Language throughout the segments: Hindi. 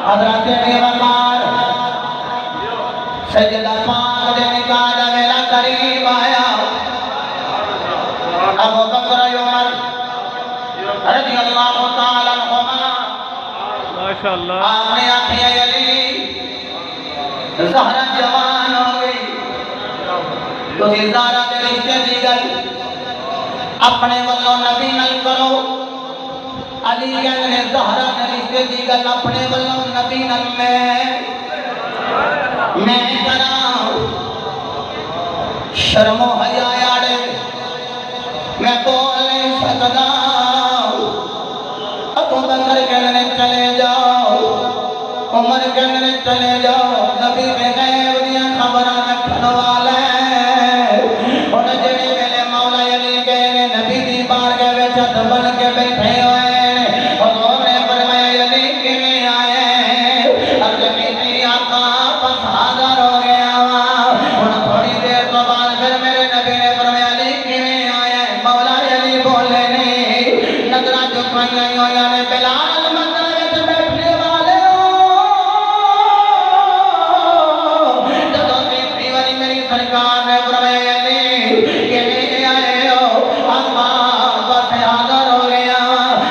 हज़रत वक़ार सजदा पाक दे निकाह दा वेला करीब आया। अबू बकर उमर रज़ियल्लाहु तआला अन्हुमा माशाअल्लाह आपने आखे अली ज़हरा जवान हो गई तो ज़हरा दे रिश्ते दी गल अपने वल्लों नबी नाल करो। अली कहने ज़हरा दे रिश्ते दी गल अपने वल्लों नबी नाल मैं करा। शर्मो हया आड़े मैं बोल नहीं सकता। अबू बकर कहने चले जाओ, उमर कहने चले जाओ, नबी में गैब दी खबर रखने वाला है। और जेड़े वेले मौला अली गए ने नबी दी बारगाह विच हथ बन के बैठे हुए और ने फरमाया अली किवें आए? अब मेरी आका बस हाज़िर हो गया वा। हुण थोड़ी देर तो बाद फिर मेरे नबी ने फरमाया अली किवें आए? मौला अली बोले नहीं नजरां झुकाईयां होईयां ने बिलाल मंदिर विच बैठने वाले हो। जदों तीसरी बारी मेरी सरकार ने फरमाया अली किवें आए हो? आका बस हाज़िर हो गया।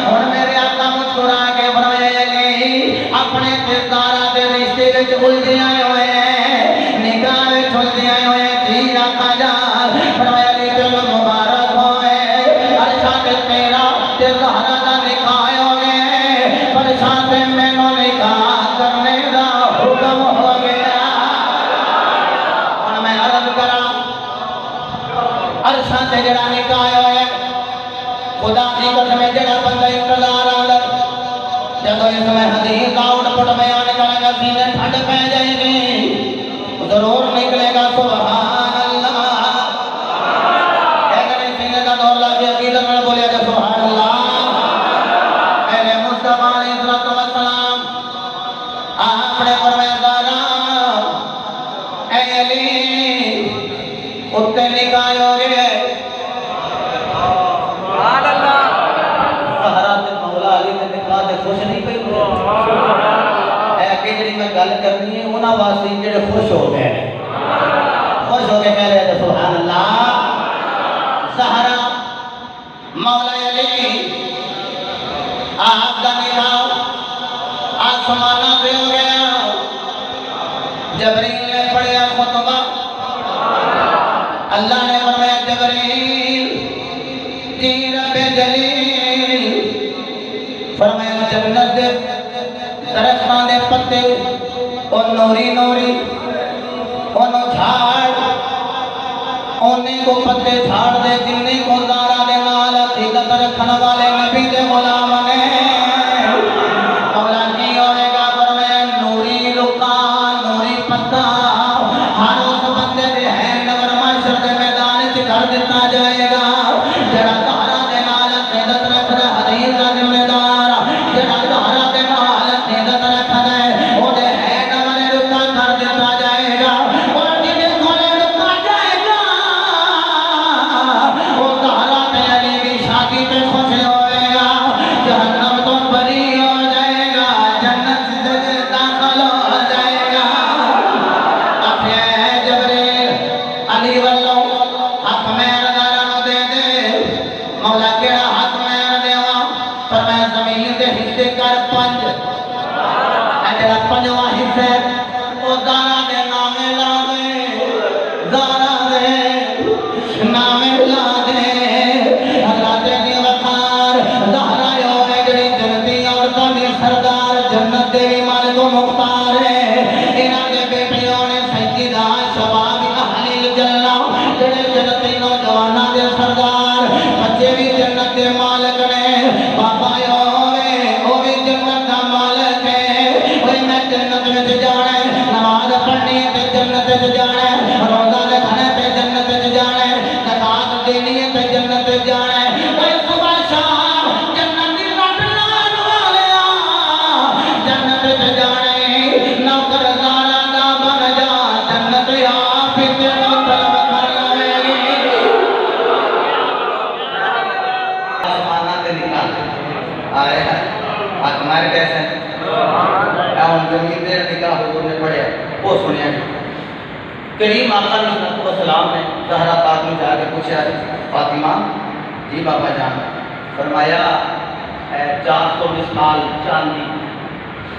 हुण मेरे आका मुस्कुरा के फरमाया अली अपने किरदारा दे रिश्ते विच उलझे आए हुए हैं, निगाह विच उलझे आए हुए हैं। जी आका जान फरमाया अली दिल मुबारक होए अरशाद तेरा ते ज़हरा दा निकाह हो गए पर साथ मैनू निकाह करने दा हुक्म हो गया। हुण मैं अर्ज़ करा अरशाद ते जेड़ा निकाह होया खुदा दी कसम जेड़ा बंदा इंतजार आंदा जदों इसमें हदीस का आउटपुट बयान करेगा सीने ठंड पै जाएगी जरूर निकलेगा सुभान अल्लाह। कहने सीने का दौर लगे अकीदत में बोले जा सुभान अल्लाह। मेरे मुस्तफा अलैहिस्सलातु वस्सलाम आपने फरमाया ज़रा ऐ अली उत्ते निकाह हो गए। सुभान अल्लाह। ज़हरा ते मौला अली ने निकाह ते खुश नहीं पई है कि जेड़ी मैं गल करनी है उन्हां वास्ते जेड़े खुश हो गए कह रहे थे सुभान अल्लाह। ज़हरा मौला अली आपका निकाह आसमाना पे हो गया। जबरील ने पढ़ा खुतबा अल्लाह ने फरमाया जबरील जी रब जलील फरमाया जन्नत दे दरख्तां दे पत्ते और नूरी नूरी ओनो झाड़ ओने को पत्ते झाड़ दे जिन्ने को ज़हरा दे नाल अकीदत रखने वाले नबी दे गुलाम ने मौला की होएगा फरमाया नूरी रुका नूरी पत्ता हर उस बंदे दे हैंड वर माशर दे मैदान च कर दिता जाएगा जेड़ा ज़हरा दे नाल अकीदत रखदा हदीस दा जिम्मेदार जेड़ा ज़हरा दे नाल अकीदत रखदा है ओदे हैंड वर रुका कर दिता जाएगा। और जिने कोले रुका जाएगा वो ज़हरा ते अली की शादी पे खुश होएगा। जहन्नम तो बरी हो जाएगा जन्नत से दाखिल हो जाएगा। आखे जबरील अली वल्लों हक मेरा दारा दे दे। मौला केड़ा हक मेरा देवा फरमाया ज़मीन दे हिस्से कर पंज जेड़ा पंजवा हिस्सा वो ज़हरा दे नामे ला दे ज़हरा दे नामे ला दे। अल्लाह दे वक़ार ज़हरा होवे जेड़ी जन्नती औरतों दी सरदार जन्नत दे भी मालिक मुख्तार है। इन्हां दे बेटियों ने सैयदा शबाब अहलिल जन्नत जेड़े जन्नती नौजवानां दे सरदार बच्चे भी जन्नत दे मालिक ने बाबा होवे वो भी जन्नत दा मालिक है। ओए मैं जन्नत में जाना है नमाज पढ़नी है ते जन्नत में जाना है रोज़ा रखना है ते जन्नत में जाना है ज़कात देनी है ते जन्नत में जाना है। ओए सुबह शाम जन्नत दी रट लाने वाले जन्नत में जाना है नौकर ज़हरा दा बन जा जन्नत आप ही तेरा तलब कर लेगी। जमीन दे निकाह हुजूर ने पढ़िया वो सुनिया करीम आका सलाम ने ज़हरा पाक में जाके पूछा फातिमा जी बाबा जान फरमाया 420 साल चांदी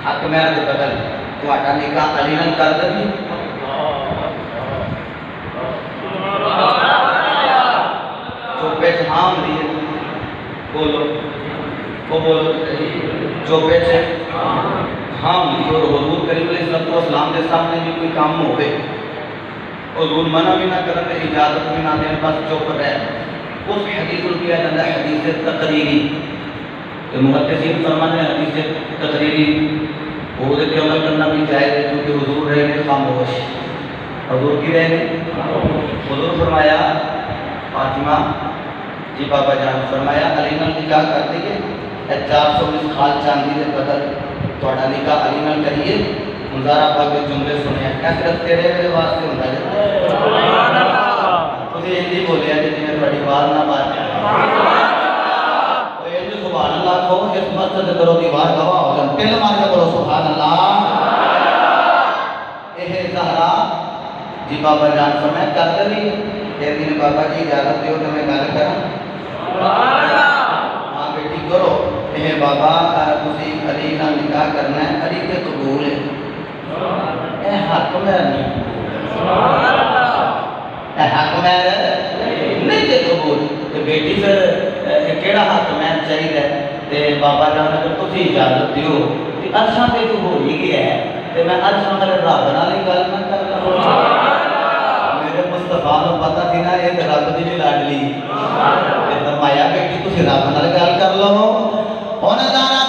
हक महर के बदल तुम्हारा निकाह अली नाल कर देगी चोपे च हाँ होंदी है बोलो वो बोलो चोपे च हाँ होंदी और हुजूर करीम अलैहिस्सलाम के सामने भी कोई काम होवे हुजूर मना भी ना करन ते इजाजत भी ना देन बस चुप रह उस हदीस को किया जाता है हदीस तकरीरी तो मुहद्दिसीन फरमाते हैं हदीस तकरीरी वो पे अमल करना भी जायज़ है क्योंकि हुजूर रहे ने खामोश हुजूर की रहे ने हुजूर फरमाया फातिमा जी बाबा जान फरमाया अली नाल निकाह कर दीजिए 420 खाल चांदी के बदल थोड़ा निकाह अली नाल करिए मुजारा पाक के जुमले सुने कसरत तेरे मेरे वास्ते होता है सुभान अल्लाह तुझे हिंदी बोले हैं जिन्हें बड़ी बात ना बात है ये जो सुभान अल्लाह को इस मस्जिद करो दीवार गवाह हो जाए तिल मार के करो सुभान अल्लाह ये ज़हरा जी बाबा जान समय कर दे कहती ने बाबा जी इजाजत दो तो मैं गल करा हाँ बेटी करो ये बाबा तुसी अली नाल निकाह करना है अली ते कबूल है ए हक मेरा नहीं ए हक मेरा नहीं ते कबूल ते बेटी फिर केड़ा हक मैं चाहिए ते बाबा जान अगर तुसी इजाजत दियो ते अर्शां ते तो हो ही गया है ते मैं अर्शां वाले रब नाल ही गल ना कर मेरे मुस्तफा को पता थी ना ये रब दी भी लाडली ते फरमाया बेटी तुसी रब नाल गल कर लो हुण ज़रा